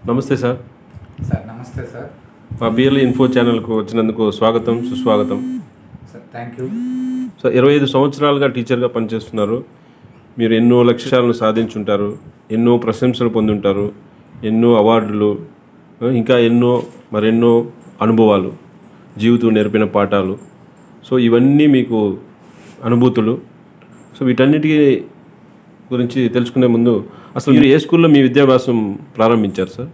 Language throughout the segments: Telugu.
నమస్తే సార్. సార్ నమస్తే సార్. మా బిఎల్ ఇన్ఫో ఛానల్కు వచ్చినందుకు స్వాగతం, సుస్వాగతం. Sir thank you. సార్ 25 సంవత్సరాలుగా టీచర్గా పనిచేస్తున్నారు. మీరు ఎన్నో లక్ష్యాలను సాధించుంటారు, ఎన్నో ప్రశంసలు పొందుంటారు, ఎన్నో అవార్డులు, ఇంకా మరెన్నో అనుభవాలు, జీవితం నేర్పిన పాఠాలు. సో ఇవన్నీ మీకు అనుభూతులు. సో వీటన్నిటి గురించి తెలుసుకునే ముందు అసలు మీరు ఏ స్కూల్లో మీ విద్యాభ్యాసం ప్రారంభించారు sir?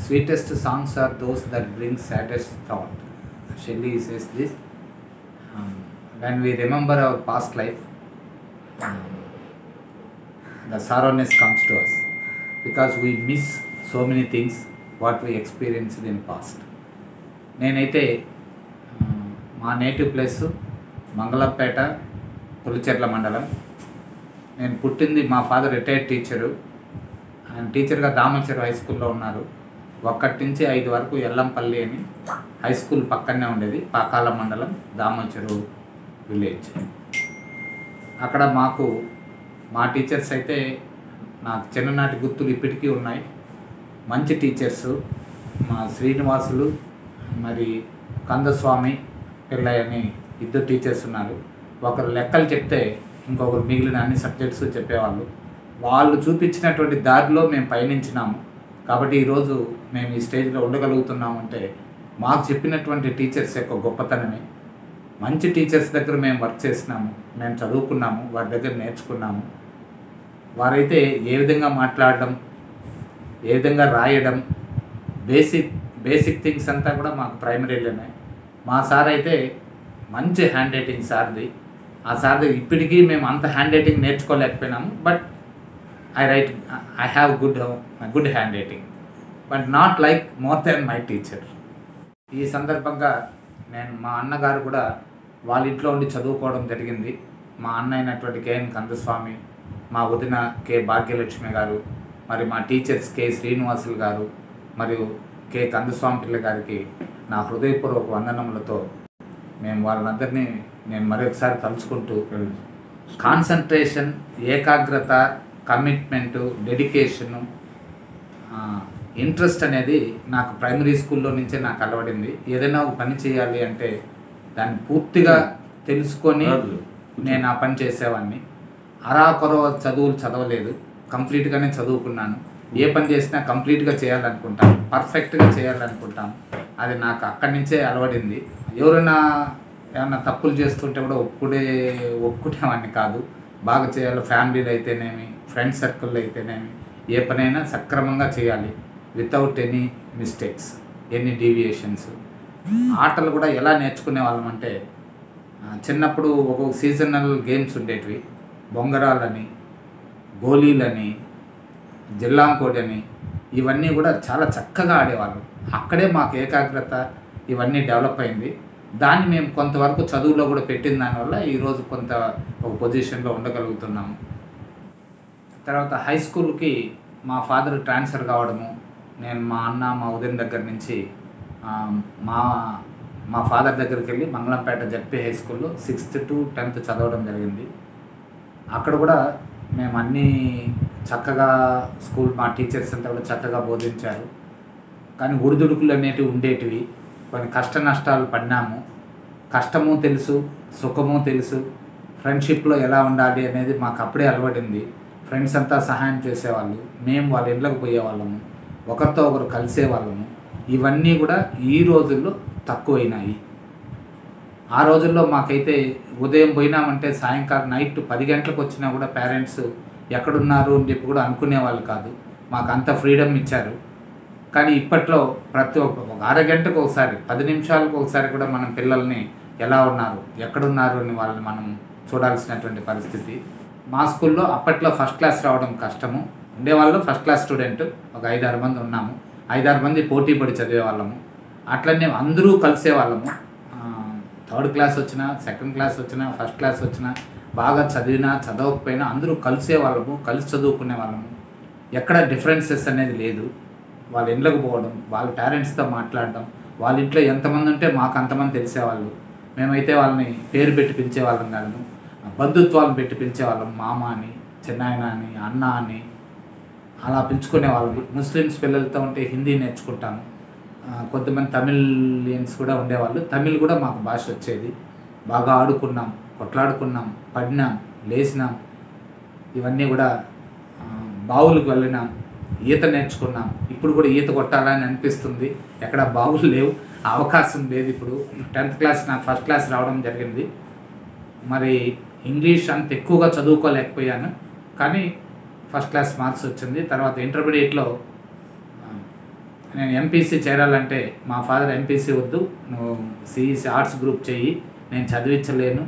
Sweetest songs are those that bring saddest thought. Shelley says this. When we remember our past life, the sorrowness comes to us because we miss so many things what we experienced in past. నేనైతే మా నేటివ్ ప్లేస్ మంగళంపేట, పులిచెర్ల మండలం. నేను పుట్టింది, మా ఫాదర్ రిటైర్డ్ టీచరు. ఆయన టీచర్గా దామలచెరు హై స్కూల్లో ఉన్నారు. 1 నుంచి 5 వరకు ఎల్లంపల్లి అని హై స్కూల్ పక్కనే ఉండేది, పాకాల మండలం, దామలచెరు విలేజ్. అక్కడ మా టీచర్స్ అయితే నాకు చిన్ననాటి గుర్తులు ఇప్పటికీ ఉన్నాయి. మంచి టీచర్సు, మా శ్రీనివాసులు మరి కందస్వామి పిల్లయ్య అని 2 టీచర్స్ ఉన్నారు. ఒకరు లెక్కలు చెప్తే ఇంకొకరు మిగిలిన అన్ని సబ్జెక్ట్స్ చెప్పేవాళ్ళు. వాళ్ళు చూపించినటువంటి దారిలో మేము పయనించినాము కాబట్టి ఈరోజు మేము ఈ స్టేజ్లో ఉండగలుగుతున్నామంటే మాకు చెప్పినటువంటి టీచర్స్ యొక్క గొప్పతనమే. మంచి టీచర్స్ దగ్గర మేము వర్క్ చేసినాము, మేము చదువుకున్నాము, వారి దగ్గర నేర్చుకున్నాము. వారైతే ఏ విధంగా మాట్లాడడం, ఏ విధంగా రాయడం, బేసిక్ థింగ్స్ అంతా కూడా మాకు ప్రైమరీలోనే. మా సార్ అయితే మంచి హ్యాండ్ రైటింగ్ సార్ది. ఆ సార్ది ఇప్పటికీ మేము అంత హ్యాండ్ రైటింగ్ నేర్చుకోలేకపోయినాము. But I have good handwriting, but not like more than my teacher. ఈ సందర్భంగా నేను మా అన్నగారు కూడా వాళ్ళ ఇంట్లో ఉండి చదువుకోవడం జరిగింది. మా అన్న అయినటువంటి కేఎన్ కందస్వామి, మా వదిన కె భాగ్యలక్ష్మి గారు, మరి మా టీచర్స్ కె శ్రీనివాసులు గారు మరియు కె కందస్వామి పిల్ల గారికి నా హృదయపూర్వక వందనములతో మేము వాళ్ళందరినీ నేను మరొకసారి తలుచుకుంటూ, కాన్సన్ట్రేషన్, ఏకాగ్రత, కమిట్మెంటు, డెడికేషను, ఇంట్రెస్ట్ అనేది నాకు ప్రైమరీ స్కూల్లో నుంచే నాకు అలవడింది. ఏదైనా ఒక పని చేయాలి అంటే దాన్ని పూర్తిగా తెలుసుకొని నేను ఆ పని చేసేవాడిని. అరాకొరవ చదువులు చదవలేదు, కంప్లీట్గానే చదువుకున్నాను. ఏ పని చేసినా కంప్లీట్గా చేయాలనుకుంటాను, పర్ఫెక్ట్గా చేయాలనుకుంటాను. అది నాకు అక్కడి నుంచే అలవడింది. ఎవరైనా ఏమన్నా తప్పులు చేస్తుంటే కూడా ఒప్పుకునేవాడిని కాదు. బాగా చేయాలి. ఫ్యామిలీలో అయితేనేమి, ఫ్రెండ్ సర్కిల్లో అయితేనేమి, ఏ పనైనా సక్రమంగా చేయాలి, without any mistakes, any deviations. ఆటలు కూడా ఎలా నేర్చుకునే వాళ్ళం అంటే, చిన్నప్పుడు ఒక్కొక్క సీజనల్ గేమ్స్ ఉండేటివి. బొంగరాలని, గోళీలని, జిల్లాంకోడి అని, ఇవన్నీ కూడా చాలా చక్కగా ఆడేవాళ్ళం. అక్కడే మాకు ఏకాగ్రత ఇవన్నీ డెవలప్ అయింది. దాన్ని మేము కొంతవరకు చదువులో కూడా పెట్టిన దానివల్ల ఈరోజు ఒక పొజిషన్లో ఉండగలుగుతున్నాము. తర్వాత హై స్కూల్కి మా ఫాదర్ ట్రాన్స్ఫర్ కావడము, నేను మా అన్న మా ఉదయం దగ్గర నుంచి మా ఫాదర్ దగ్గరికి వెళ్ళి మంగళంపేట జడ్పీ హై స్కూల్లో 6th to 10th చదవడం జరిగింది. అక్కడ కూడా మేము అన్నీ చక్కగా మా టీచర్స్ అంతా కూడా చక్కగా బోధించారు. కానీ ఒడిదుడుకులు అనేటివి ఉండేటివి, కొన్ని కష్ట నష్టాలు పడినాము. కష్టము తెలుసు, సుఖము తెలుసు, ఫ్రెండ్షిప్లో ఎలా ఉండాలి అనేది మాకు అప్పుడే అలవడింది. ఫ్రెండ్స్ అంతా సహాయం చేసేవాళ్ళు, మేము వాళ్ళ ఇళ్ళకు పోయేవాళ్ళము, ఒకరితో ఒకరు కలిసేవాళ్ళము. ఇవన్నీ కూడా ఈ రోజుల్లో తక్కువైనాయి. ఆ రోజుల్లో మాకైతే ఉదయం పోయినామంటే సాయంకాలం నైట్ 10 గంటలకు వచ్చినా కూడా పేరెంట్స్ ఎక్కడున్నారు అని చెప్పి కూడా అనుకునేవాళ్ళు కాదు. మాకు అంత ఫ్రీడమ్ ఇచ్చారు. కానీ ఇప్పట్లో ప్రతి ఒక్క అరగంటకు ఒకసారి, 10 నిమిషాలకు ఒకసారి కూడా మనం పిల్లల్ని ఎలా ఉన్నారు, ఎక్కడున్నారు అని వాళ్ళని మనం చూడాల్సినటువంటి పరిస్థితి. మా స్కూల్లో అప్పట్లో ఫస్ట్ క్లాస్ రావడం కష్టము. ఉండేవాళ్ళు ఫస్ట్ క్లాస్ స్టూడెంట్ ఒక 5-6 మంది ఉన్నాము. 5-6 మంది పోటీ పడి చదివేవాళ్ళము. అట్లనే అందరూ కలిసేవాళ్ళము. 3rd క్లాస్ వచ్చినా, 2nd క్లాస్ వచ్చినా, 1st క్లాస్ వచ్చినా, బాగా చదివినా చదవకపోయినా అందరూ కలిసేవాళ్ళము, కలిసి చదువుకునే వాళ్ళము. ఎక్కడ డిఫరెన్సెస్ అనేది లేదు. వాళ్ళ ఇంట్లోకి పోవడం, వాళ్ళ పేరెంట్స్తో మాట్లాడడం, వాళ్ళ ఇంట్లో ఎంతమంది ఉంటే మాకు అంతమంది తెలిసేవాళ్ళు. మేమైతే వాళ్ళని పేరు పెట్టి పిలిచేవాళ్ళం కాదు, బంధుత్వాలను పెట్టి పిలిచేవాళ్ళం. మామ అని, చిన్నాయన అని, అన్న అని. అలా పిలుచుకునే వాళ్ళు. ముస్లిమ్స్ పిల్లలతో ఉంటే హిందీ నేర్చుకుంటాను. కొంతమంది తమిళియన్స్ కూడా ఉండేవాళ్ళు. తమిళ్ కూడా మాకు భాష వచ్చేది. బాగా ఆడుకున్నాం, కొట్లాడుకున్నాం, పడినాం, లేచినాం. ఇవన్నీ కూడా బావులకు వెళ్ళినాం, ఈత నేర్చుకున్నాం. ఇప్పుడు కూడా ఈత కొట్టాలని అనిపిస్తుంది. ఎక్కడ బావులు లేవు, అవకాశం లేదు. ఇప్పుడు 10th క్లాస్ నాకు ఫస్ట్ క్లాస్ రావడం జరిగింది. మరి ఇంగ్లీష్ అంత ఎక్కువగా చదువుకోలేకపోయాను, కానీ ఫస్ట్ క్లాస్ మార్క్స్ వచ్చింది. తర్వాత ఇంటర్మీడియట్లో నేను ఎంపీసీ చేరాలంటే మా ఫాదర్ ఎంపీసీ వద్దు, నువ్వు సిఈసీ ఆర్ట్స్ గ్రూప్ చెయ్యి, నేను చదివించలేను,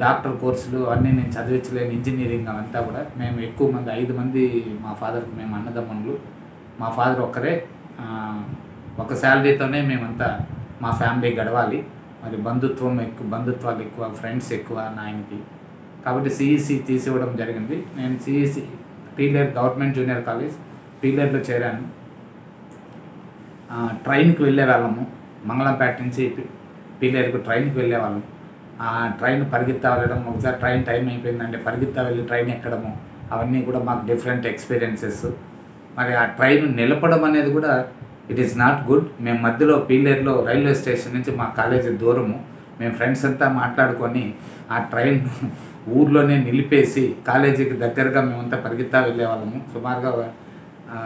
డాక్టర్ కోర్సులు అన్నీ నేను చదివించలేను, ఇంజనీరింగ్ అవంతా కూడా. మేము ఎక్కువ మంది 5 మంది మా ఫాదర్కి, మేము అన్నదమ్ములు. మా ఫాదర్ ఒక్కరే, ఒక శాలరీతోనే మేమంతా మా ఫ్యామిలీ గడవాలి. మరి బంధుత్వాలు ఎక్కువ, ఫ్రెండ్స్ ఎక్కువ నాయనకి. కాబట్టి సిఈసీ తీసివ్వడం జరిగింది. నేను CEC Pileru government junior college పీలేరులో చేరాను. ట్రైన్కి వెళ్ళేవాళ్ళము, మంగళంపేట నుంచి పీలేరుకు ట్రైన్కి వెళ్ళేవాళ్ళం. ఆ ట్రైన్ పరిగెత్తా వెళ్ళడం, ఒకసారి ట్రైన్ టైం అయిపోయిందంటే పరిగెత్తా వెళ్ళి ట్రైన్ ఎక్కడము, అవన్నీ కూడా మాకు డిఫరెంట్ ఎక్స్పీరియన్సెస్. మరి ఆ ట్రైన్ నిలపడం అనేది కూడా ఇట్ ఈస్ నాట్ గుడ్. మేము మధ్యలో పీలేరులో రైల్వే స్టేషన్ నుంచి మా కాలేజీ దూరము, మేము ఫ్రెండ్స్ అంతా మాట్లాడుకొని ఆ ట్రైన్ ఊర్లోనే నిలిపేసి కాలేజీకి దగ్గరగా మేమంతా పరిగెత్తా వెళ్ళేవాళ్ళము. సుమారుగా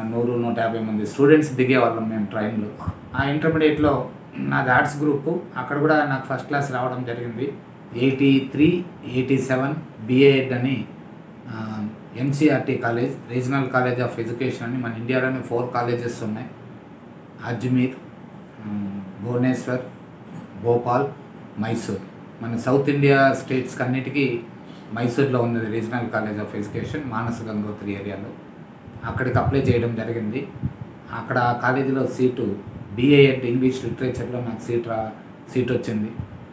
100-150 మంది స్టూడెంట్స్ దిగేవాళ్ళం మేము ట్రైన్లో. ఆ ఇంటర్మీడియట్లో నాది ఆర్ట్స్ గ్రూపు, అక్కడ కూడా నాకు ఫస్ట్ క్లాస్ రావడం జరిగింది. 83-87 బిఏఎడ్ అని NCERT college, regional college of education అని మన ఇండియాలోనే 4 కాలేజెస్ ఉన్నాయి. అజ్మీర్, భువనేశ్వర్, భోపాల్, మైసూర్. మన సౌత్ ఇండియా స్టేట్స్కి అన్నిటికీ మైసూర్లో ఉన్నది రీజనల్ కాలేజ్ ఆఫ్ ఎడ్యుకేషన్, మానస గంగోత్రి ఏరియాలో. అక్కడికి అప్లై చేయడం జరిగింది. అక్కడ ఆ కాలేజీలో సీటు బిఏఎడ్ ఇంగ్లీష్ లిటరేచర్లో నాకు సీట్ వచ్చింది.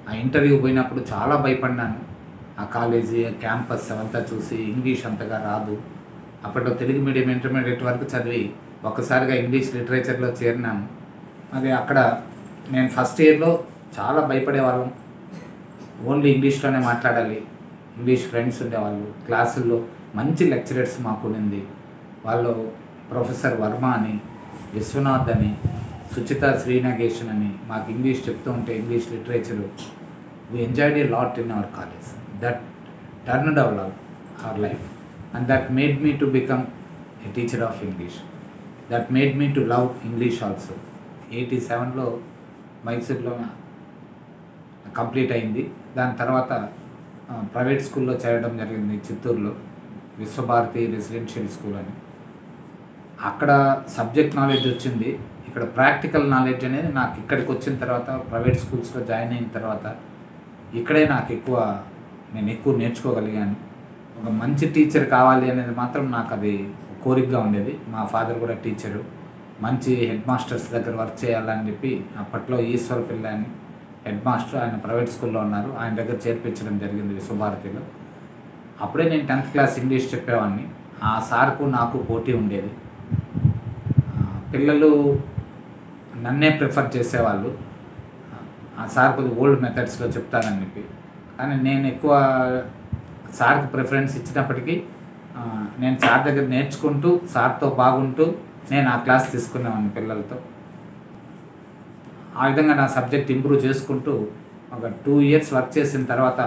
ఆ ఇంటర్వ్యూ పోయినప్పుడు చాలా భయపడ్డాను. ఆ కాలేజీ, ఆ క్యాంపస్ అవంతా చూసి ఇంగ్లీష్ అంతగా రాదు. అప్పట్లో తెలుగు మీడియం ఇంటర్మీడియట్ వరకు చదివి ఒక్కసారిగా ఇంగ్లీష్ లిటరేచర్లో చేరినాను. మరి అక్కడ నేను ఫస్ట్ ఇయర్లో చాలా భయపడేవాళ్ళం. ఓన్లీ ఇంగ్లీష్లోనే మాట్లాడాలి. ఇంగ్లీష్ ఫ్రెండ్స్ ఉండేవాళ్ళు. క్లాసుల్లో మంచి లెక్చరర్స్ మాకు ఉండింది. వాళ్ళు ప్రొఫెసర్ వర్మ అని, విశ్వనాథ్ అని, సుచిత శ్రీనాగేషన్ అని మాకు ఇంగ్లీష్ చెప్తూ ఉంటే English literature we enjoyed a lot in our college. That turned our life and that made me to become a teacher of English. That made me to love English also. 87లో మైసూర్లో కంప్లీట్ అయింది. దాని తర్వాత ప్రైవేట్ స్కూల్లో చేరడం జరిగింది చిత్తూరులో, విశ్వభారతి రెసిడెన్షియల్ స్కూల్ అని. అక్కడ సబ్జెక్ట్ నాలెడ్జ్ వచ్చింది. ఇక్కడ ప్రాక్టికల్ నాలెడ్జ్ అనేది నాకు ఇక్కడికి వచ్చిన తర్వాత, ప్రైవేట్ స్కూల్స్లో జాయిన్ అయిన తర్వాత ఇక్కడే నాకు నేను ఎక్కువ నేర్చుకోగలిగాను. ఒక మంచి టీచర్ కావాలి అనేది మాత్రం నాకు అది కోరికగా ఉండేది. మా ఫాదర్ కూడా టీచరు, మంచి హెడ్ మాస్టర్స్ దగ్గర వర్క్ చేయాలని చెప్పి అప్పట్లో ఈశ్వర్ పిల్ల అని హెడ్ మాస్టర్, ఆయన ప్రైవేట్ స్కూల్లో ఉన్నారు, ఆయన దగ్గర చేర్పించడం జరిగింది విశ్వభారతిలో. అప్పుడే నేను 10th క్లాస్ ఇంగ్లీష్ చెప్పేవాడిని. ఆ సార్కు నాకు పోటీ ఉండేది. పిల్లలు నన్నే ప్రిఫర్ చేసేవాళ్ళు. ఆ సార్ కొద్దిగా ఓల్డ్ మెథడ్స్లో చెప్తానని చెప్పి. కానీ నేను ఎక్కువ సార్కి ప్రిఫరెన్స్ ఇచ్చినప్పటికీ నేను సార్ దగ్గర నేర్చుకుంటూ, సార్తో బాగుంటూ నేను ఆ క్లాస్ తీసుకునేవాడిని పిల్లలతో. ఆ విధంగా నా సబ్జెక్ట్ ఇంప్రూవ్ చేసుకుంటూ ఒక 2 years వర్క్ చేసిన తర్వాత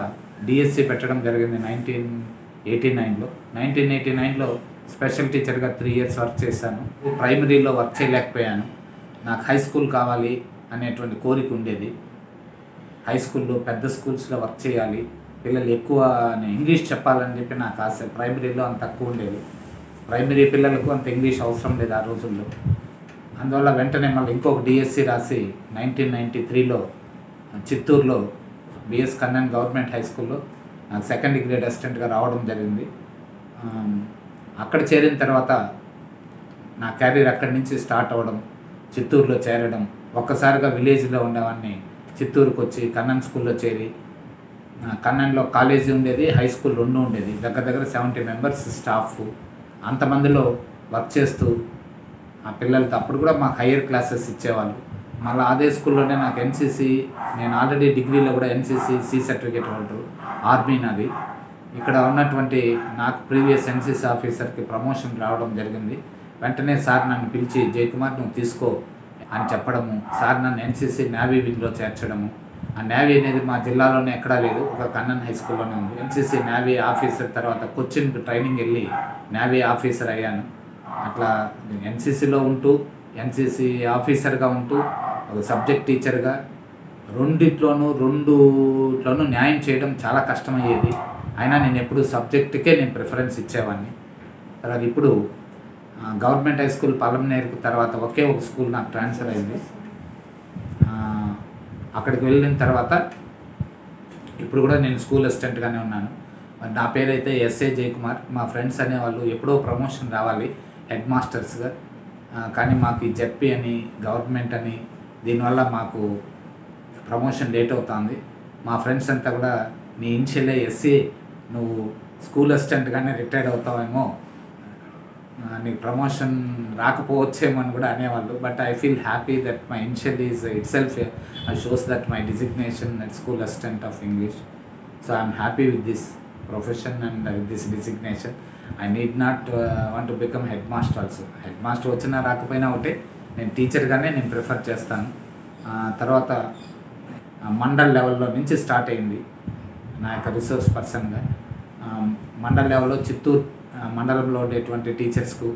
డిఎస్సి పెట్టడం జరిగింది 1989లో. 1989లో స్పెషల్ టీచర్గా 3 years వర్క్ చేశాను. ప్రైమరీలో వర్క్ చేయలేకపోయాను. నాకు హై స్కూల్ కావాలి అనేటువంటి కోరిక ఉండేది. హై స్కూల్లో, పెద్ద స్కూల్స్లో వర్క్ చేయాలి, పిల్లలు ఎక్కువ ఇంగ్లీష్ చెప్పాలని చెప్పి నాకు ఆశ. ప్రైమరీలో అంత తక్కువ ఉండేది. ప్రైమరీ పిల్లలకు అంత ఇంగ్లీష్ అవసరం లేదు ఆ రోజుల్లో. అందువల్ల వెంటనే మళ్ళీ ఇంకొక డిఎస్సి రాసి 1993లో చిత్తూరులో బిఎస్ కన్నన్ గవర్నమెంట్ హై స్కూల్లో నాకు 2nd grade అసిస్టెంట్గా రావడం జరిగింది. అక్కడ చేరిన తర్వాత నా క్యారియర్ అక్కడి నుంచి స్టార్ట్ అవ్వడం, చిత్తూరులో చేరడం. ఒక్కసారిగా విలేజ్లో ఉండేవాడిని చిత్తూరుకు వచ్చి కన్నన్ స్కూల్లో చేరి, కన్నన్లో కాలేజీ ఉండేది, హై స్కూల్ 2 ఉండేది. దగ్గర 70 members స్టాఫ్. అంతమందిలో వర్క్ చేస్తూ ఆ పిల్లలతో అప్పుడు కూడా మాకు హయ్యర్ క్లాసెస్ ఇచ్చేవాళ్ళు. మళ్ళీ అదే స్కూల్లోనే నాకు ఎన్సీసీ, నేను ఆల్రెడీ డిగ్రీలో కూడా NCC C certificate holder, army నాది. ఇక్కడ ఉన్నటువంటి నాకు ప్రీవియస్ ఎన్సీసీ ఆఫీసర్కి ప్రమోషన్ రావడం జరిగింది. వెంటనే సార్ నన్ను పిలిచి జయకుమార్ నువ్వు తీసుకో అని చెప్పడము, సార్ నన్ను ఎన్సీసీ నేవీ వింగ్లో చేర్చడము. ఆ నేవీ అనేది మా జిల్లాలోనే ఎక్కడా లేదు, ఒక కన్నన్ హై స్కూల్లోనే ఉంది. ఎన్సీసీ నేవీ ఆఫీసర్ తర్వాత కొచ్చిన్కి ట్రైనింగ్ వెళ్ళి నేవీ ఆఫీసర్ అయ్యాను. అట్లా ఎన్సీసీలో ఉంటూ ఎన్సీసీ ఆఫీసర్గా ఉంటూ ఒక సబ్జెక్ట్ టీచర్గా రెండిట్లోనూ న్యాయం చేయడం చాలా కష్టమయ్యేది. అయినా నేను ఎప్పుడు సబ్జెక్టుకే నేను ప్రిఫరెన్స్ ఇచ్చేవాడిని. తర్వాత ఇప్పుడు గవర్నమెంట్ హై స్కూల్ పలమనేరుకు తర్వాత ఒకే ఒక స్కూల్ నాకు ట్రాన్స్ఫర్ అయింది. అక్కడికి వెళ్ళిన తర్వాత ఇప్పుడు కూడా నేను స్కూల్ అసిస్టెంట్గానే ఉన్నాను. మరి నా పేరైతే ఎస్ఏ జయకుమార్. మా ఫ్రెండ్స్ అనేవాళ్ళు ఎప్పుడో ప్రమోషన్ రావాలి హెడ్ మాస్టర్స్గా, కానీ మాకు ఈ జెడ్పీ అని గవర్నమెంట్ అని దీనివల్ల మాకు ప్రమోషన్ లేట్ అవుతుంది. మా ఫ్రెండ్స్ అంతా కూడా నీ ఇనిషియలే ఎస్సీ నువ్వు స్కూల్ అసిస్టెంట్గానే రిటైర్డ్ అవుతావేమో, నీకు ప్రమోషన్ రాకపోవచ్చేమో అని కూడా అనేవాళ్ళు. But I feel happy that my initial is it self shows that my designation at school assistant of English. So I'm happy with this profession and with this designation. I need not want to become head master also. Head master వచ్చినా రాకపోయినా ఒకటే, నేను టీచర్గానే నేను ప్రిఫర్ చేస్తాను. తర్వాత మండల్ లెవెల్లో నుంచి స్టార్ట్ అయింది నా యొక్క రిసోర్స్ పర్సన్గా. మండల్ లెవెల్లో చిత్తూరు మండలంలో ఉండేటువంటి టీచర్స్కు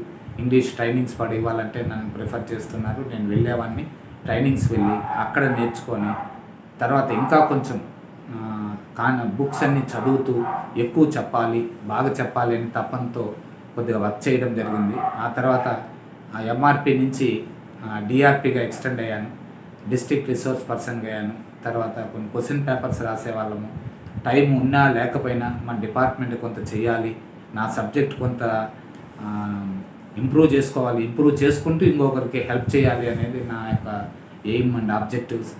ఇంగ్లీష్ ట్రైనింగ్స్ పడి ఇవ్వాలంటే నన్ను ప్రిఫర్ చేస్తున్నారు. నేను వెళ్ళేవాడిని, ట్రైనింగ్స్ వెళ్ళి అక్కడ నేర్చుకొని తర్వాత ఇంకా కొంచెం బుక్స్ అన్నీ చదువుతూ ఎక్కువ చెప్పాలి, బాగా చెప్పాలి అని తపనతో కొద్దిగా వర్క్ చేయడం జరిగింది. ఆ తర్వాత ఎంఆర్పి నుంచి డిఆర్పిగా ఎక్స్టెండ్ అయ్యాను, డిస్ట్రిక్ట్ రిసోర్స్ పర్సన్గా అయ్యాను. తర్వాత కొన్ని క్వశ్చన్ పేపర్స్ రాసేవాళ్ళము. టైం ఉన్నా లేకపోయినా మన డిపార్ట్మెంట్ కొంత చేయాలి, నా సబ్జెక్ట్ కొంత ఇంప్రూవ్ చేసుకోవాలి, ఇంప్రూవ్ చేసుకుంటూ ఇంకొకరికి హెల్ప్ చేయాలి అనేది నా యొక్క ఎయిమ్ అండ్ ఆబ్జెక్టివ్స్.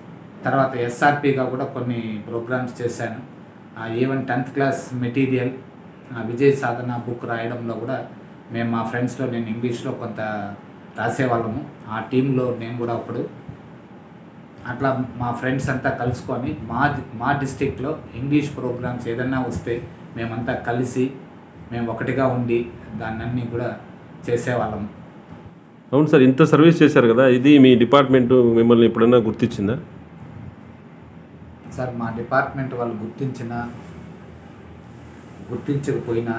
తర్వాత ఎస్ఆర్పిగా కూడా కొన్ని ప్రోగ్రామ్స్ చేశాను. Even 10th class material Vijay Sadhana book రాయడంలో కూడా మేము మా ఫ్రెండ్స్లో నేను ఇంగ్లీష్లో కొంత రాసేవాళ్ళము. ఆ టీంలో నేను కూడా అప్పుడు అట్లా మా ఫ్రెండ్స్ అంతా కలుసుకొని మా డిస్ట్రిక్ట్లో ఇంగ్లీష్ ప్రోగ్రామ్స్ ఏదన్నా వస్తే మేమంతా కలిసి మేము ఒకటిగా ఉండి దాన్ని కూడా చేసేవాళ్ళము. అవును సార్, ఇంత సర్వీస్ చేశారు కదా, ఇది మీ డిపార్ట్మెంటు మిమ్మల్ని ఎప్పుడన్నా గుర్తించిందా? సార్ మా డిపార్ట్మెంట్ వాళ్ళు గుర్తించకపోయినా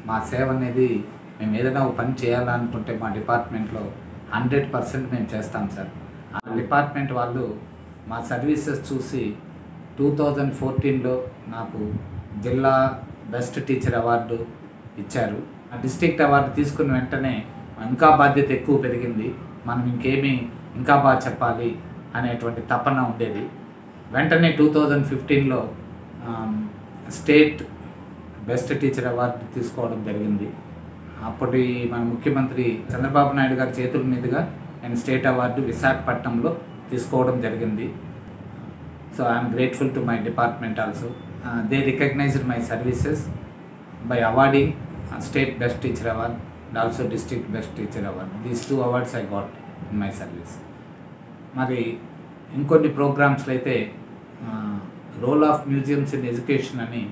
మా సేవ అనేది మేము ఏదైనా ఒక పని చేయాలనుకుంటే మా డిపార్ట్మెంట్లో 100% మేము చేస్తాం సార్. ఆ డిపార్ట్మెంట్ వాళ్ళు మా సర్వీసెస్ చూసి 2014లో నాకు జిల్లా బెస్ట్ టీచర్ అవార్డు ఇచ్చారు. ఆ డిస్ట్రిక్ట్ అవార్డు తీసుకున్న వెంటనే ఇంకా బాధ్యత ఎక్కువ పెరిగింది, మనం ఇంకా బాగా చెప్పాలి అనేటువంటి తపన ఉండేది. వెంటనే 2015లో స్టేట్ బెస్ట్ టీచర్ అవార్డు తీసుకోవడం జరిగింది. అప్పటి మన ముఖ్యమంత్రి చంద్రబాబు నాయుడు గారి చేతుల మీదుగా నేను స్టేట్ అవార్డు విశాఖపట్నంలో తీసుకోవడం జరిగింది. So I'm grateful to my department also. They recognized my services by awarding state best teacher award and also district best teacher award. These 2 awards I got in my service. మరి ఇంకొన్ని ప్రోగ్రామ్స్లో అయితే role of museums in education అని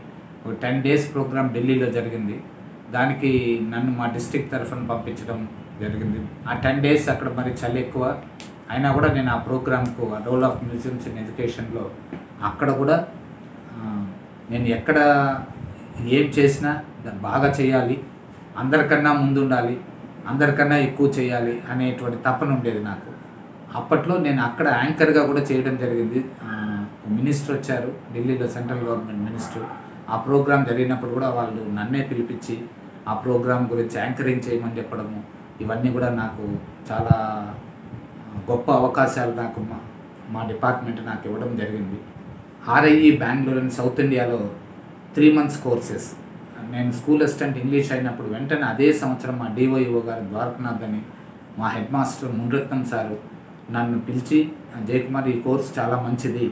ఒక 10 days ప్రోగ్రామ్ ఢిల్లీలో జరిగింది. దానికి నన్ను మా డిస్ట్రిక్ట్ తరఫున పంపించడం జరిగింది. ఆ 10 days అక్కడ మరి చలి ఎక్కువ అయినా కూడా నేను ఆ ప్రోగ్రామ్కు రోల్ ఆఫ్ మ్యూజియంస్ ఇన్ ఎడ్యుకేషన్లో అక్కడ కూడా నేను ఎక్కడ ఏం చేసినా బాగా చేయాలి, అందరికన్నా ముందుండాలి, అందరికన్నా ఎక్కువ చేయాలి అనేటువంటి తపన ఉండేది నాకు. అప్పట్లో నేను అక్కడ యాంకర్గా కూడా చేయడం జరిగింది. మినిస్టర్ వచ్చారు ఢిల్లీలో, సెంట్రల్ గవర్నమెంట్ మినిస్టర్. ఆ ప్రోగ్రాం జరిగినప్పుడు కూడా వాళ్ళు నన్నే పిలిపించి ఆ ప్రోగ్రాం గురించి యాంకరింగ్ చేయమని చెప్పడము, ఇవన్నీ కూడా నాకు చాలా గొప్ప అవకాశాలు నాకు మా డిపార్ట్మెంట్ నాకు ఇవ్వడం జరిగింది. ఆర్ఐఈ బెంగళూరు అని సౌత్ ఇండియాలో 3 months కోర్సెస్. నేను స్కూల్ అసిస్టెంట్ ఇంగ్లీష్ అయినప్పుడు వెంటనే అదే సంవత్సరం మా డిఓఈఓ గారు ద్వారకనాథ్ అని మా హెడ్ మాస్టర్ మున్రత్నం సారు నన్ను పిలిచి, జయకుమార్ ఈ కోర్స్ చాలా మంచిది,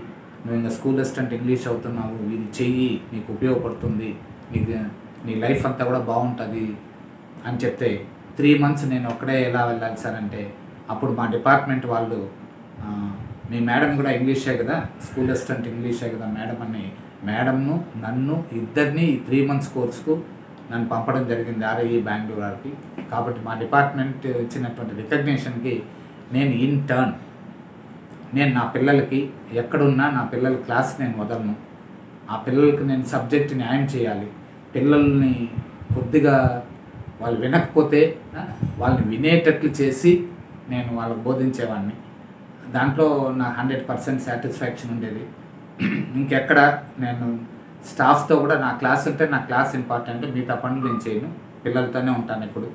నువ్వు ఇంకా స్కూల్ అసిస్టెంట్ ఇంగ్లీష్ అవుతున్నావు, ఇది చెయ్యి, నీకు ఉపయోగపడుతుంది, నీ లైఫ్ అంతా కూడా బాగుంటుంది అని చెప్తే 3 months నేను ఒక్కడే ఎలా వెళ్ళాలి సార్ అంటే, అప్పుడు మా డిపార్ట్మెంట్ వాళ్ళు మీ మేడం కూడా ఇంగ్లీషే కదా, స్కూల్ అసిస్టెంట్ ఇంగ్లీషే కదా మేడం అని మేడంను నన్ను ఇద్దరిని 3 months కోర్సుకు నన్ను పంపడం జరిగింది ఆర్ఐఈ బెంగళూరు వారికి. కాబట్టి మా డిపార్ట్మెంట్ ఇచ్చినటువంటి రికగ్నిషన్కి నేను ఇన్ టర్న్ నేను నా పిల్లలకి ఎక్కడున్నా నా పిల్లల క్లాస్ నేను వదలను. ఆ పిల్లలకి నేను సబ్జెక్ట్ న్యాయం చేయాలి. పిల్లల్ని కొద్దిగా వాళ్ళు వినకపోతే వాళ్ళని వినేటట్లు చేసి నేను వాళ్ళకి బోధించేవాడిని. దాంట్లో నా 100% సాటిస్ఫాక్షన్ ఉండేది. ఇంకెక్కడ నేను స్టాఫ్తో కూడా నా క్లాస్ ఉంటే నా క్లాస్ ఇంపార్టెంట్, మిగతా పనులు నేను చేయను, పిల్లలతోనే ఉంటాను. ఎప్పుడు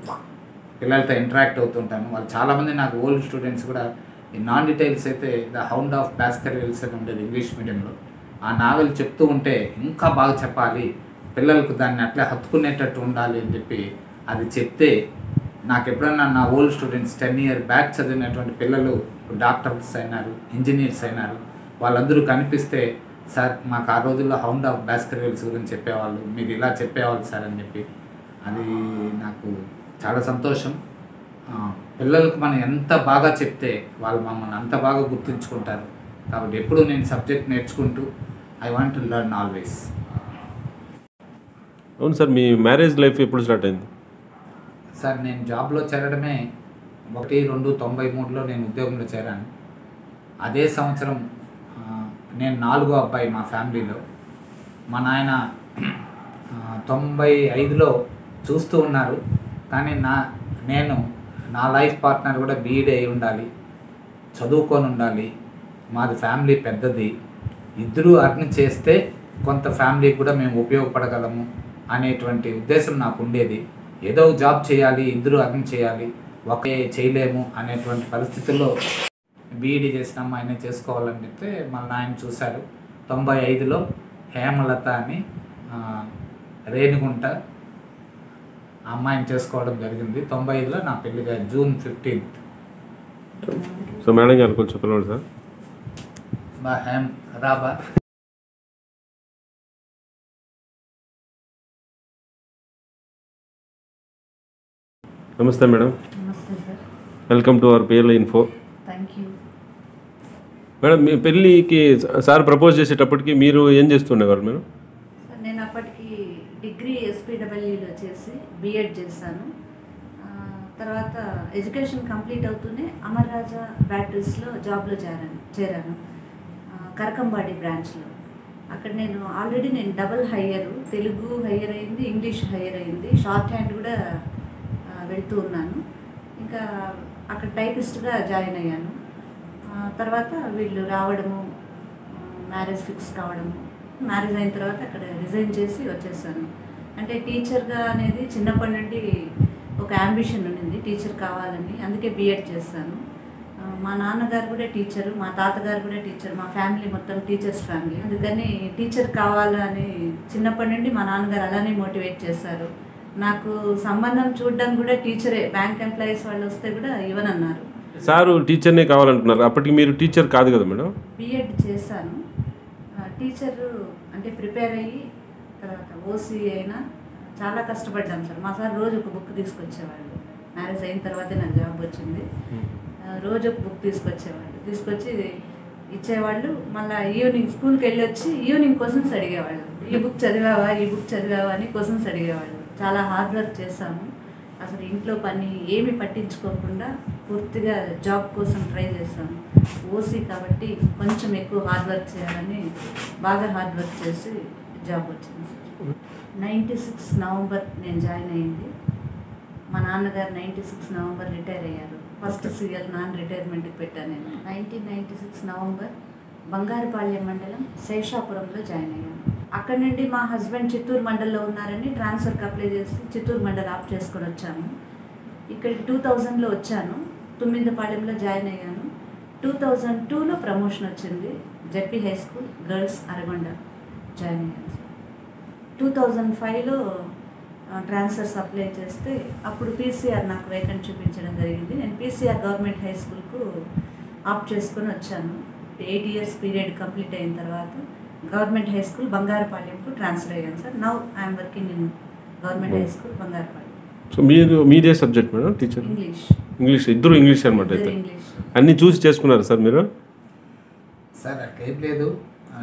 పిల్లలతో ఇంటరాక్ట్ అవుతుంటాను. వాళ్ళు చాలామంది నాకు ఓల్డ్ స్టూడెంట్స్ కూడా ఈ నాన్ డీటెయిల్స్ అయితే ద హౌండ్ ఆఫ్ బాస్కర్విల్స్ అని ఉండేది ఇంగ్లీష్ మీడియంలో. ఆ నావెల్ చెప్తూ ఉంటే ఇంకా బాగా చెప్పాలి, పిల్లలకు దాన్ని అట్లా హత్తుకునేటట్టు ఉండాలి అని చెప్పి అది చెప్తే నాకు ఎప్పుడన్నా నా ఓల్డ్ స్టూడెంట్స్ 10 years బ్యాక్ చదివినటువంటి పిల్లలు డాక్టర్స్ అయినారు, ఇంజనీర్స్ అయినారు, వాళ్ళందరూ కనిపిస్తే సార్ మాకు ఆ రోజుల్లో హౌండ్ ఆఫ్ బాస్కర్విల్స్ గురించి చెప్పేవాళ్ళు, మీరు ఇలా చెప్పేవాళ్ళు సార్ అని చెప్పి అది నాకు చాలా సంతోషం. పిల్లలకు మనం ఎంత బాగా చెప్తే వాళ్ళు మమ్మల్ని అంత బాగా గుర్తుంచుకుంటారు. కాబట్టి ఎప్పుడు నేను సబ్జెక్ట్ నేర్చుకుంటూ I want to learn always. అవును సార్, మీ మ్యారేజ్ లైఫ్ ఎప్పుడు స్టార్ట్ అయింది? సార్ నేను జాబ్లో చేరడమే 1/2/93లో నేను ఉద్యోగంలో చేరాను. అదే సంవత్సరం నేను 4వ అబ్బాయి మా ఫ్యామిలీలో. మా నాయన 95లో చూస్తూ ఉన్నారు. కానీ నేను నా లైఫ్ పార్ట్నర్ కూడా బీఈడీ అయి ఉండాలి, చదువుకొని ఉండాలి, మాది ఫ్యామిలీ పెద్దది, ఇద్దరూ అర్న్ చేస్తే కొంత ఫ్యామిలీకి కూడా మేము ఉపయోగపడగలము అనేటువంటి ఉద్దేశం నాకు ఉండేది. ఏదో జాబ్ చేయాలి, ఇద్దరు అర్న్ చేయాలి, ఒకే చేయలేము అనేటువంటి పరిస్థితుల్లో బీఈడీ చేసిన అమ్మాయినే చేసుకోవాలని చెప్తే మా నాయన చూశారు. 95లో హేమలత అని రేణిగుంట ఆ అమ్మాయిని చేసుకోవడం జరిగింది. 95లో నా పెళ్ళిగా June 15th. సో మేడం గారు కొంచెం చెప్పండి సార్. రాబా నమస్తే మేడం. నమస్తే sir. Welcome to our PL info. Thank you. Madam, మీ పెళ్ళికి సార్ ప్రపోజ్ చేసేటప్పటికి మీరు ఏం చేస్తుండేవారు మేడం? సార్ నేను అప్పటికి డిగ్రీ ఎస్పీడబ్ల్యూలో చేసి బీఎడ్ చేశాను. తర్వాత ఎడ్యుకేషన్ కంప్లీట్ అవుతూనే అమర్ రాజా బ్యాటరీస్లో జాబ్లో చేరాను కరకంబాడి బ్రాంచ్లో. అక్కడ నేను already double higher, Telugu higher అయింది, ఇంగ్లీష్ హయ్యర్ అయింది, షార్ట్ హ్యాండ్ కూడా వెళ్తూ ఉన్నాను. ఇంకా అక్కడ టైపిస్ట్గా జాయిన్ అయ్యాను. తర్వాత వీళ్ళు రావడము, మ్యారేజ్ ఫిక్స్ కావడము, మ్యారేజ్ అయిన తర్వాత అక్కడ రిజైన్ చేసి వచ్చేసాను. అంటే టీచర్గా అనేది చిన్నప్పటి నుండి ఒక యాంబిషన్ ఉండింది, టీచర్ కావాలని. అందుకే బీఎడ్ చేశాను. మా నాన్నగారు కూడా టీచరు, మా తాతగారు కూడా టీచర్, మా ఫ్యామిలీ మొత్తం టీచర్స్ ఫ్యామిలీ. అందుకని టీచర్ కావాలని చిన్నప్పటి నుండి మా నాన్నగారు అలానే మోటివేట్ చేశారు. నాకు సంబంధం చూడడానికి కూడా టీచరే, బ్యాంక్ ఎంప్లాయీస్ వాళ్ళు వస్తే కూడా ఇవ్వనన్నారు. సారు టీచర్నే కావాలంటున్నారు. అప్పటికి మీరు టీచర్ కాదు కదా మేడం? బీఎడ్ చేశాను. టీచర్ అంటే ప్రిపేర్ అయ్యి తర్వాత ఓసీ అయినా చాలా కష్టపడ్డాం సార్. మా సార్ రోజు ఒక బుక్ తీసుకొచ్చేవాళ్ళు. మ్యారేజ్ అయిన తర్వాతే నాకు జాబ్ వచ్చింది. రోజు ఒక బుక్ తీసుకొచ్చి ఇచ్చేవాళ్ళు. మళ్ళీ ఈవినింగ్ స్కూల్కి వెళ్ళి వచ్చి ఈవినింగ్ క్వశ్చన్స్ అడిగేవాళ్ళు. ఈ బుక్ చదివావా అని క్వశ్చన్స్ అడిగేవాళ్ళు. చాలా హార్డ్ వర్క్ చేశాము. అసలు ఇంట్లో పని ఏమి పట్టించుకోకుండా పూర్తిగా జాబ్ కోసం ట్రై చేశాను. ఓసీ కాబట్టి కొంచెం ఎక్కువ హార్డ్ వర్క్ చేయాలని బాగా హార్డ్ వర్క్ చేసి జాబ్ వచ్చింది. 96 నవంబర్ నేను జాయిన్ అయ్యింది. మా నాన్నగారు 96 నవంబర్ రిటైర్ అయ్యారు. ఫస్ట్ సీరియల్ నాన్ రిటైర్మెంట్కి పెట్టాను నేను. 1996 నవంబర్ బంగారుపాళ్యం మండలం శేషాపురంలో జాయిన్ అయ్యాను. అక్కడ నుండి మా హస్బెండ్ చిత్తూరు మండల్లో ఉన్నారని ట్రాన్స్ఫర్కి అప్లై చేసి చిత్తూరు మండల్ ఆఫ్ చేసుకొని వచ్చాను. ఇక్కడికి 2000లో వచ్చాను. తుమ్మిందపాళ్యంలో జాయిన్ అయ్యాను. 2002లో ప్రమోషన్ వచ్చింది. ZP high school girls Aragonda join అయ్యాను. 2005లో ట్రాన్స్ఫర్స్ అప్లై చేస్తే అప్పుడు పీసీఆర్ నాకు వేకెంట్ చూపించడం జరిగింది. నేను పీసీఆర్ గవర్నమెంట్ హై స్కూల్కు ఆప్ట్ చేసుకొని వచ్చాను. 8 years పీరియడ్ కంప్లీట్ అయిన తర్వాత గవర్నమెంట్ హై స్కూల్ బంగారుపాళ్యంకు ట్రాన్స్ఫర్ అయ్యాను sir. Now I'm working in government high school Bangarupalyam. So మీదే సబ్జెక్ట్ మేడం టీచర్? ఇంగ్లీష్. ఇద్దరు ఇంగ్లీష్ అనమాట. అయితే ఇంగ్లీష్ అన్నీ చూసి చేసుకున్నారు సార్ మీరు? సార్ అట్లేం లేదు.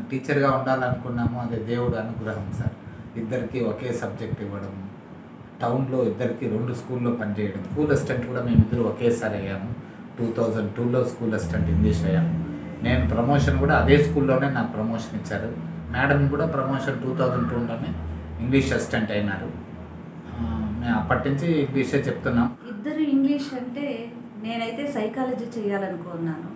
టీచర్గా ఉండాలనుకున్నాము, అది దేవుడు అనుగ్రహం సార్. ఇద్దరికి ఒకే సబ్జెక్ట్ ఇవ్వడం, టౌన్లో ఇద్దరికి 2 స్కూల్లో పనిచేయడం. స్కూల్ అసిస్టెంట్ కూడా మేమిద్దరు ఒకేసారి అయ్యాము. 2002లో స్కూల్ అసిస్టెంట్ ఇంగ్లీష్ అయ్యాము. నేను ప్రమోషన్ కూడా అదే స్కూల్లోనే నాకు ప్రమోషన్ ఇచ్చారు. మేడం కూడా ప్రమోషన్ 2002లోనే ఇంగ్లీష్ అసిస్టెంట్ అయినారు. మేము అప్పటి నుంచి ఇంగ్లీషే చెప్తున్నాం. ఇద్దరు ఇంగ్లీష్ అంటే నేనైతే సైకాలజీ చేయాలనుకున్నాను.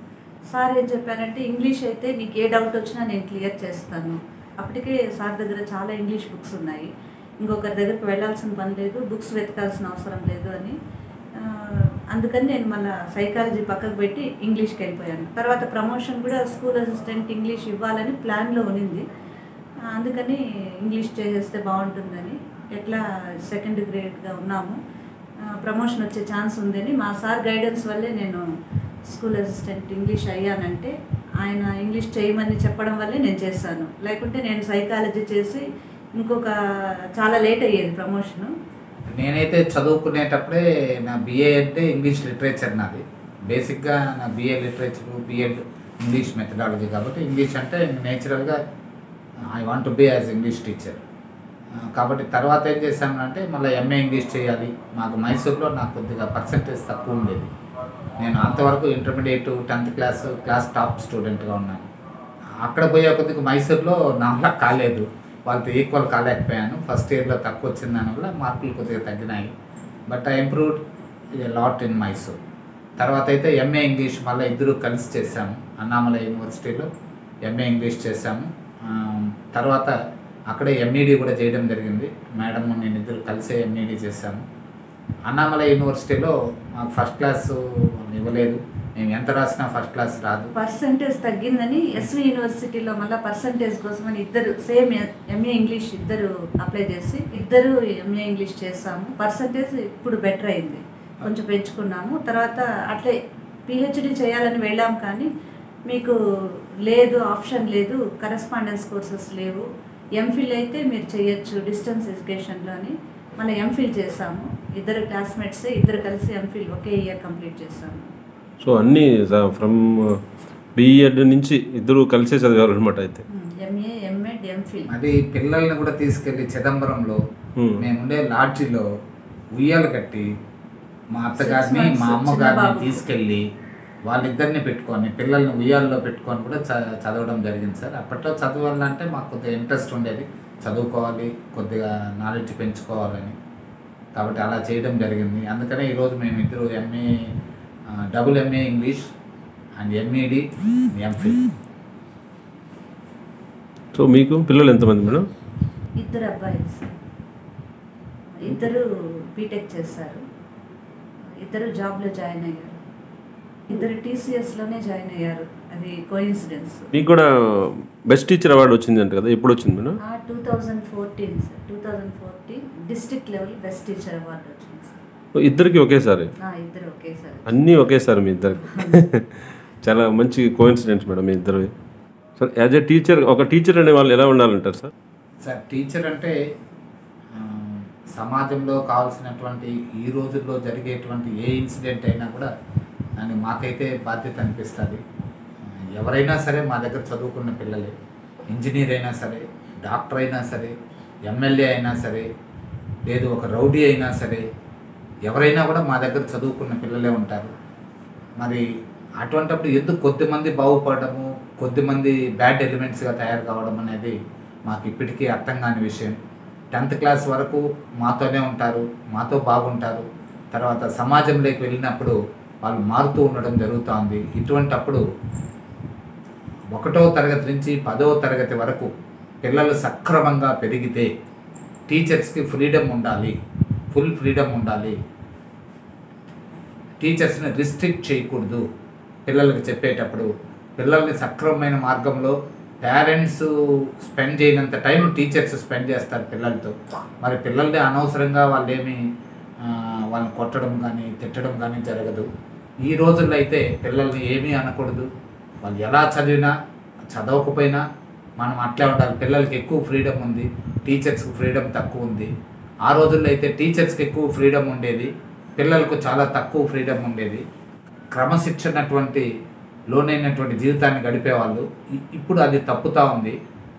సార్ ఏం చెప్పారంటే ఇంగ్లీష్ అయితే నీకు ఏ డౌట్ వచ్చినా నేను క్లియర్ చేస్తాను. అప్పటికే సార్ దగ్గర చాలా ఇంగ్లీష్ బుక్స్ ఉన్నాయి, ఇంకొకరి దగ్గరికి వెళ్ళాల్సిన పని లేదు, బుక్స్ వెతకాల్సిన అవసరం లేదు అని. అందుకని నేను మళ్ళీ సైకాలజీ పక్కకు పెట్టి ఇంగ్లీష్కి వెళ్ళిపోయాను. తర్వాత ప్రమోషన్ కూడా స్కూల్ అసిస్టెంట్ ఇంగ్లీష్ ఇవ్వాలని ప్లాన్లో ఉన్నింది. అందుకని ఇంగ్లీష్ చేసేస్తే బాగుంటుందని ఎట్లా సెకండ్ గ్రేడ్గా ఉన్నాము, ప్రమోషన్ వచ్చే ఛాన్స్ ఉందని మా సార్ గైడెన్స్ వల్లే నేను స్కూల్ అసిస్టెంట్ ఇంగ్లీష్ అయ్యానంటే ఆయన ఇంగ్లీష్ చేయమని చెప్పడం వల్లే నేను చేశాను. లేకుంటే నేను సైకాలజీ చేసి ఇంకొక చాలా లేట్ అయ్యేది ప్రమోషను. నేనైతే చదువుకునేటప్పుడే నా బిఏ అంటే ఇంగ్లీష్ లిటరేచర్ నాది. బేసిక్గా నా BA literature, BEd English methodology కాబట్టి ఇంగ్లీష్ అంటే నేచురల్గా I want to be as English teacher. కాబట్టి తర్వాత ఏం చేశానంటే మళ్ళీ ఎంఏ ఇంగ్లీష్ చేయాలి. మాకు మైసూర్లో నాకు కొద్దిగా పర్సంటేజ్ తక్కువ ఉండేది. నేను అంతవరకు ఇంటర్మీడియట్ 10th క్లాస్ టాప్ స్టూడెంట్గా ఉన్నాను. అక్కడ పోయే కొద్దిగా మైసూర్లో నా వల్ల కాలేదు, వాళ్ళతో ఈక్వల్ కాలేకపోయాను. ఫస్ట్ ఇయర్లో తక్కువ వచ్చిన దానివల్ల మార్కులు కొద్దిగా తగ్గినాయి. But I improved A lot in Mysore. తర్వాత అయితే ఎంఏ ఇంగ్లీష్ మళ్ళీ ఇద్దరు కలిసి చేశాము. అన్నామలై యూనివర్సిటీలో ఎంఏ ఇంగ్లీష్ చేశాము. తర్వాత అక్కడే ఎంఈడి కూడా చేయడం జరిగింది. మేడం నేను ఇద్దరు కలిసే ఎంఈడి చేశాము. అన్నామలై యూనివర్సిటీలో మాకు ఫస్ట్ క్లాస్ ఇవ్వలేదు, మేము ఎంత రాసినా ఫస్ట్ క్లాస్ రాదు. పర్సంటేజ్ తగ్గిందని ఎస్వి యూనివర్సిటీలో మళ్ళీ పర్సంటేజ్ కోసమని ఇద్దరు సేమ్ ఎంఏ ఇంగ్లీష్ ఇద్దరు అప్లై చేసి ఇద్దరు ఎంఏ ఇంగ్లీష్ చేస్తాము. పర్సంటేజ్ ఇప్పుడు బెటర్ అయింది, కొంచెం పెంచుకున్నాము. తర్వాత అట్లే పిహెచ్డి చేయాలని వెళ్ళాం, కానీ మీకు లేదు, ఆప్షన్ లేదు, కరెస్పాండెన్స్ కోర్సెస్ లేవు, ఎంఫిల్ అయితే మీరు చేయొచ్చు డిస్టెన్స్ ఎడ్యుకేషన్లో అని మన ఎంఫిల్ చేసాము. ఇద్దరు క్లాస్మేట్సే ఇద్దరు కలిసి ఎంఫిల్ ఒకే ఇయర్ కంప్లీట్ చేసాము. సో అన్నీ ఫ్రమ్ బిఎడ్ నుంచి ఇద్దరు కలిసే చదివారనమాట. అయితే ఎంఏ, ఎంఎడ్, ఎంఫిల్. అది పిల్లల్ని కూడా తీసుకెళ్ళి చిదంబరంలో మేముండే లాడ్జిలో ఉయ్యాలు కట్టి మా అత్తగారిని మా అమ్మగారిని తీసుకెళ్ళి వాళ్ళిద్దరిని పెట్టుకొని పిల్లల్ని ఉయ్యాల్లో పెట్టుకొని కూడా చదవడం జరిగింది సార్. అప్పట్లో చదవాలంటే మాకు కొద్దిగా ఇంట్రెస్ట్ ఉండేది, చదువుకోవాలి, కొద్దిగా నాలెడ్జ్ పెంచుకోవాలని. కాబట్టి అలా చేయడం జరిగింది. అందుకనే ఈరోజు మేము ఇద్దరు double MA English and MEd, MPhil. So మీకు పిల్లలు ఎంతమంది మేడం? ఇద్దరు అబ్బాయిలు సార్. ఇద్దరు బీటెక్ చేశారు, ఇద్దరు జాబ్లో జాయిన్ అయ్యారు, ఇద్దరు టీసీఎస్లోనే జాయిన్ అయ్యారు. అది కోఇన్సిడెన్స్. మీకు కూడా బెస్ట్ టీచర్ అవార్డు వచ్చింది అంట కదా, ఎప్పుడు వచ్చింది madam? 2014 sir. 2014 district level best teacher award వచ్చింది సార్. ఇద్దరికి ఒకేసారి? ఇద్దరు ఒకేసారి, అన్నీ ఒకేసారి మీ ఇద్దరికి. చాలా మంచి కోఇన్సిడెన్స్ మేడం మీ ఇద్దరు. సార్ యాజ్ ఏ టీచర్, ఒక టీచర్ అనే వాళ్ళు ఎలా ఉండాలంటారు సార్? సార్ టీచర్ అంటే సమాజంలో కావాల్సినటువంటి ఈ రోజుల్లో జరిగేటువంటి ఏ ఇన్సిడెంట్ అయినా కూడా అని మాకైతే బాధ్యత అనిపిస్తుంది. ఎవరైనా సరే మా దగ్గర చదువుకున్న పిల్లలే, ఇంజనీర్ అయినా సరే, డాక్టర్ అయినా సరే, ఎమ్మెల్యే అయినా సరే, లేదు ఒక రౌడీ అయినా సరే, ఎవరైనా కూడా మా దగ్గర చదువుకున్న పిల్లలే ఉంటారు. మరి అటువంటిప్పుడు ఎందుకు కొద్దిమంది బాగుపడము, కొద్దిమంది బ్యాడ్ ఎలిమెంట్స్గా తయారు కావడం అనేది మాకు ఇప్పటికీ అర్థం కాని విషయం. 10th క్లాస్ వరకు మాతోనే ఉంటారు, మాతో బాగుంటారు. తర్వాత సమాజంలోకి వెళ్ళినప్పుడు వాళ్ళు మారుతూ ఉండడం జరుగుతుంది. ఇటువంటప్పుడు 1వ తరగతి నుంచి 10వ తరగతి వరకు పిల్లలు సక్రమంగా పెరిగితే టీచర్స్కి ఫ్రీడమ్ ఉండాలి, ఫుల్ ఫ్రీడమ్ ఉండాలి. టీచర్స్ని రిస్ట్రిక్ట్ చేయకూడదు. పిల్లలకి చెప్పేటప్పుడు పిల్లల్ని సక్రమమైన మార్గంలో పేరెంట్స్ స్పెండ్ చేయనంత టైం టీచర్స్ స్పెండ్ చేస్తారు పిల్లలతో. మరి పిల్లల్ని అనవసరంగా వాళ్ళని కొట్టడం కానీ తిట్టడం కానీ జరగదు. ఈ రోజుల్లో అయితే పిల్లల్ని ఏమీ అనకూడదు. వాళ్ళు ఎలా చదివినా చదవకపోయినా మనం అట్లే ఉండాలి. పిల్లలకి ఎక్కువ ఫ్రీడమ్ ఉంది, టీచర్స్కి ఫ్రీడమ్ తక్కువ ఉంది. ఆ రోజుల్లో అయితే టీచర్స్కి ఎక్కువ ఫ్రీడమ్ ఉండేది, పిల్లలకు చాలా తక్కువ ఫ్రీడమ్ ఉండేది. క్రమశిక్షణటువంటి లోనైనటువంటి జీవితాన్ని గడిపేవాళ్ళు. ఇప్పుడు అది తప్పుతూ ఉంది.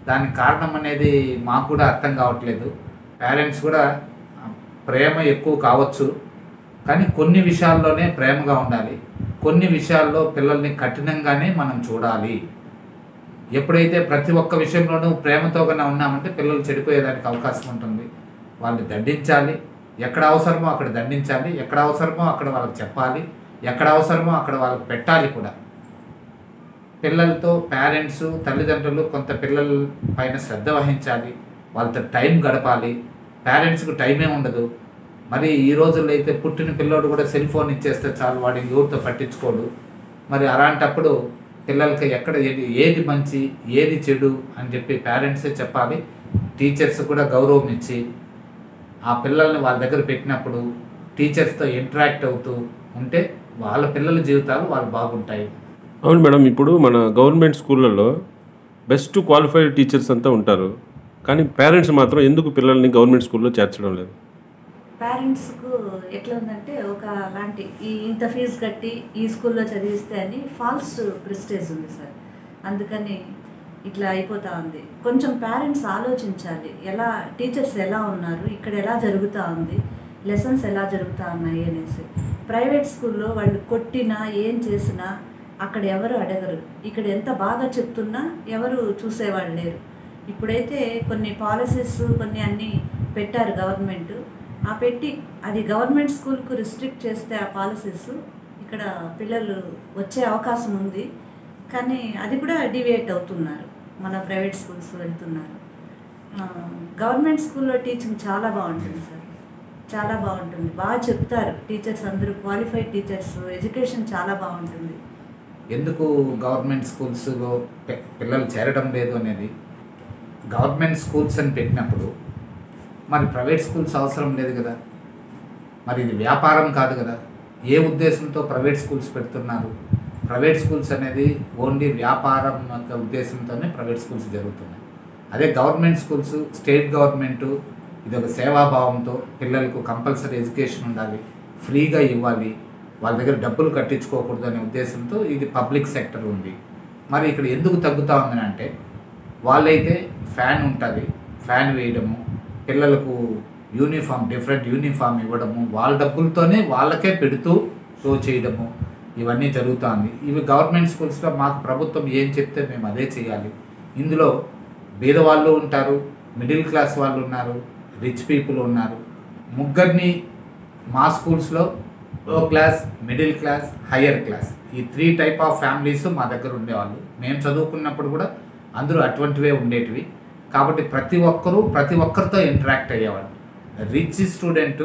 దానికి కారణం అనేది మాకు కూడా అర్థం కావట్లేదు. పేరెంట్స్ కూడా ప్రేమ ఎక్కువ కావచ్చు, కానీ కొన్ని విషయాల్లోనే ప్రేమగా ఉండాలి, కొన్ని విషయాల్లో పిల్లల్ని కఠినంగానే మనం చూడాలి. ఎప్పుడైతే ప్రతి ఒక్క విషయంలోనూ ప్రేమతోగానే ఉన్నామంటే పిల్లలు చెడిపోయేదానికి అవకాశం ఉంటుంది. వాళ్ళని దండించాలి, ఎక్కడ అవసరమో అక్కడ దండించాలి, ఎక్కడ అవసరమో అక్కడ వాళ్ళకి చెప్పాలి, ఎక్కడ అవసరమో అక్కడ వాళ్ళకి పెట్టాలి కూడా. పిల్లలతో పేరెంట్స్, తల్లిదండ్రులు కొంత పిల్లల పైన శ్రద్ధ వహించాలి, వాళ్ళతో టైం గడపాలి. పేరెంట్స్కి టైమే ఉండదు. మరి ఈ రోజుల్లో అయితే పుట్టిన పిల్లోడు కూడా సెల్ ఫోన్ ఇచ్చేస్తే చాలు, వాడి ఎవరితో పట్టించుకోడు. మరి అలాంటప్పుడు పిల్లలకి ఎక్కడ ఏది మంచి ఏది చెడు అని చెప్పి పేరెంట్సే చెప్పాలి. టీచర్స్ కూడా గౌరవం ఇచ్చి ఆ పిల్లల్ని వాళ్ళ దగ్గర పెట్టినప్పుడు టీచర్స్తో ఇంటరాక్ట్ అవుతూ ఉంటే వాళ్ళ పిల్లల జీవితాలు వాళ్ళు బాగుంటాయి. అవును మేడం, ఇప్పుడు మన గవర్నమెంట్ స్కూళ్ళల్లో బెస్ట్ క్వాలిఫైడ్ టీచర్స్ అంతా ఉంటారు, కానీ పేరెంట్స్ మాత్రం ఎందుకు పిల్లల్ని గవర్నమెంట్ స్కూల్లో చేర్చడం లేదు? పేరెంట్స్కు ఎట్లా ఉందంటే ఒక లాంటి ఇంత ఫీజు కట్టి ఈ స్కూల్లో చదివిస్తే అని ఫాల్స్ ప్రెస్టేజ్ ఉంది సార్. అందుకని ఇట్లా అయిపోతూ ఉంది. కొంచెం పేరెంట్స్ ఆలోచించాలి, ఎలా టీచర్స్ ఎలా ఉన్నారు, ఇక్కడ ఎలా జరుగుతూ ఉంది, లెసన్స్ ఎలా జరుగుతూ ఉన్నాయి అనేసి. ప్రైవేట్ స్కూల్లో వాళ్ళు కొట్టినా ఏం చేసినా అక్కడ ఎవరు అడగరు, ఇక్కడ ఎంత బాగా చెప్తున్నా ఎవరు చూసేవాళ్ళు లేరు. ఇప్పుడైతే కొన్ని పాలసీస్ కొన్ని అన్నీ పెట్టారు గవర్నమెంట్. ఆ పెట్టి అది గవర్నమెంట్ స్కూల్కు రిస్ట్రిక్ట్ చేస్తే ఆ పాలసీస్ ఇక్కడ పిల్లలు వచ్చే అవకాశం ఉంది, కానీ అది కూడా డివియేట్ అవుతున్నారు, మన ప్రైవేట్ స్కూల్స్ వెళ్తున్నారు. గవర్నమెంట్ స్కూల్లో టీచింగ్ చాలా బాగుంటుంది సార్, చాలా బాగుంటుంది, బాగా చెప్తారు టీచర్స్ అందరూ, క్వాలిఫైడ్ టీచర్స్, ఎడ్యుకేషన్ చాలా బాగుంటుంది. ఎందుకు గవర్నమెంట్ స్కూల్స్లో పిల్లలు చేరడం లేదు అనేది, గవర్నమెంట్ స్కూల్స్ అని పెట్టినప్పుడు మరి ప్రైవేట్ స్కూల్స్ అవసరం లేదు కదా. మరి ఇది వ్యాపారం కాదు కదా. ఏ ఉద్దేశంతో ప్రైవేట్ స్కూల్స్ పెడుతున్నారు? ప్రైవేట్ స్కూల్స్ అనేది ఓన్లీ వ్యాపారం యొక్క ఉద్దేశంతోనే ప్రైవేట్ స్కూల్స్ జరుగుతున్నాయి. అదే గవర్నమెంట్ స్కూల్స్, స్టేట్ గవర్నమెంటు ఇది ఒక సేవాభావంతో పిల్లలకు కంపల్సరీ ఎడ్యుకేషన్ ఉండాలి, ఫ్రీగా ఇవ్వాలి, వాళ్ళ దగ్గర డబ్బులు కట్టించుకోకూడదు అనే ఉద్దేశంతో ఇది పబ్లిక్ సెక్టర్ ఉంది. మరి ఇక్కడ ఎందుకు తగ్గుతూ ఉందని అంటే, వాళ్ళైతే ఫ్యాన్ ఉంటుంది, ఫ్యాన్ వేయడము, పిల్లలకు యూనిఫామ్, డిఫరెంట్ యూనిఫామ్ ఇవ్వడము, వాళ్ళ డబ్బులతోనే వాళ్ళకే పెడుతూ షో చేయడము, ఇవన్నీ జరుగుతుంది. ఇవి గవర్నమెంట్ స్కూల్స్లో మాకు ప్రభుత్వం ఏం చెప్తే మేము అదే చేయాలి. ఇందులో బీదవాళ్ళు ఉంటారు, మిడిల్ క్లాస్ వాళ్ళు ఉన్నారు, రిచ్ పీపుల్ ఉన్నారు. ముగ్గురిని మా స్కూల్స్లో లో class, middle class, higher class, ఈ 3 టైప్ ఆఫ్ ఫ్యామిలీస్ మా దగ్గర ఉండేవాళ్ళు. మేము చదువుకున్నప్పుడు కూడా అందరూ అటువంటివే ఉండేటివి. కాబట్టి ప్రతి ఒక్కరితో ఇంటరాక్ట్ అయ్యేవాళ్ళు. రిచ్ స్టూడెంట్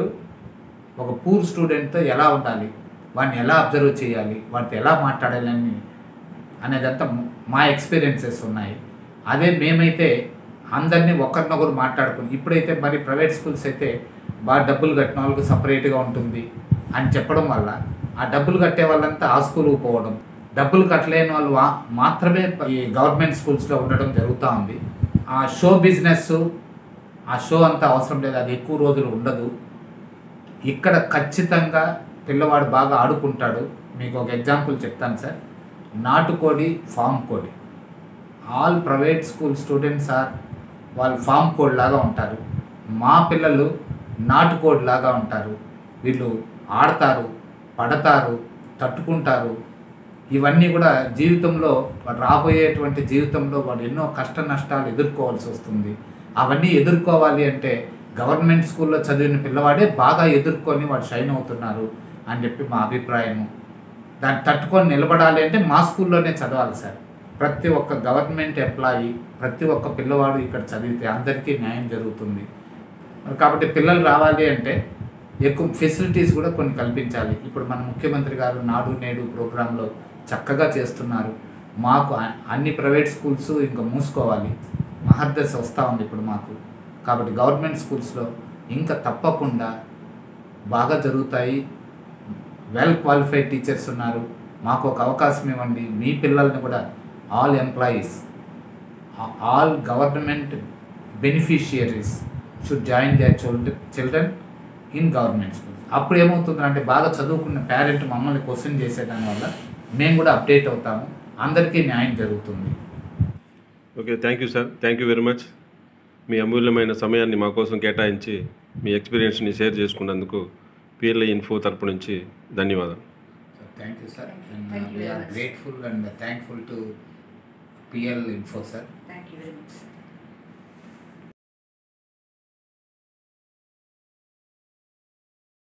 ఒక పూర్ స్టూడెంట్తో ఎలా ఉండాలి, వాడిని ఎలా అబ్జర్వ్ చేయాలి, వాటితో ఎలా మాట్లాడాలని అనేదంతా మా ఎక్స్పీరియన్సెస్ ఉన్నాయి. అదే మేమైతే అందరినీ ఒకరినొకరు మాట్లాడుకుని, ఇప్పుడైతే మరి ప్రైవేట్ స్కూల్స్ అయితే బాగా డబ్బులు కట్టిన వాళ్ళకి సపరేట్గా ఉంటుంది అని చెప్పడం వల్ల ఆ డబ్బులు కట్టే వాళ్ళంతా ఆ స్కూల్కి పోవడం, డబ్బులు కట్టలేని వాళ్ళు మాత్రమే ఈ గవర్నమెంట్ స్కూల్స్లో ఉండడం జరుగుతూ ఉంది. ఆ షో బిజినెస్, ఆ షో అంతా అవసరం లేదు, అది ఎక్కువ రోజులు ఉండదు. ఇక్కడ ఖచ్చితంగా పిల్లవాడు బాగా ఆడుకుంటాడు. మీకు ఒక ఎగ్జాంపుల్ చెప్తాను సార్. నాటుకోడి, ఫామ్ కోడి, ఆల్ ప్రైవేట్ స్కూల్ స్టూడెంట్స్ వాళ్ళు ఫామ్ కోడ్ లాగా ఉంటారు. మా పిల్లలు నాటుకోడి లాగా ఉంటారు. వీళ్ళు ఆడతారు, పడతారు, తట్టుకుంటారు. ఇవన్నీ కూడా జీవితంలో వాడు రాబోయేటువంటి జీవితంలో వాడు ఎన్నో కష్ట నష్టాలు ఎదుర్కోవాల్సి వస్తుంది. అవన్నీ ఎదుర్కోవాలి అంటే గవర్నమెంట్ స్కూల్లో చదివిన పిల్లవాడే బాగా ఎదుర్కొని వాడు షైన్ అవుతున్నారు అని చెప్పి మా అభిప్రాయము. దాన్ని తట్టుకొని నిలబడాలి అంటే మా స్కూల్లోనే చదవాలి సార్. ప్రతి ఒక్క గవర్నమెంట్ ఎంప్లాయీ, ప్రతి ఒక్క పిల్లవాడు ఇక్కడ చదివితే అందరికీ న్యాయం జరుగుతుంది. కాబట్టి పిల్లలు రావాలి అంటే ఎక్కువ ఫెసిలిటీస్ కూడా కొన్ని కల్పించాలి. ఇప్పుడు మన ముఖ్యమంత్రి గారు నాడు నేడు ప్రోగ్రాంలో చక్కగా చేస్తున్నారు. మాకు అన్ని ప్రైవేట్ స్కూల్స్ ఇంకా మూసుకోవాలి, మహర్దశ వస్తూ ఉంది ఇప్పుడు మాకు. కాబట్టి గవర్నమెంట్ స్కూల్స్లో ఇంకా తప్పకుండా బాగా జరుగుతాయి. వెల్ క్వాలిఫైడ్ టీచర్స్ ఉన్నారు. మాకు ఒక అవకాశం ఇవ్వండి. మీ పిల్లల్ని కూడా all employees, all government beneficiaries should join their children in government schools. అప్పుడు ఏమవుతుందంటే బాగా చదువుకున్న పేరెంట్ మమ్మల్ని క్వశ్చన్ చేసేదాని వల్ల మేము కూడా అప్డేట్ అవుతాము, అందరికీ న్యాయం జరుగుతుంది. Okay, thank you sir, thank you very much. మీ అమూల్యమైన సమయాన్ని మా కోసం కేటాయించి మీ ఎక్స్పీరియన్స్ని షేర్ చేసుకున్నందుకు పిఎల్ఐ ఇన్ఫో తరపు నుంచి ధన్యవాదాలు. Thank you, sir. And Thank you we very are much. grateful and thankful to PL Info, sir. Thank you very much.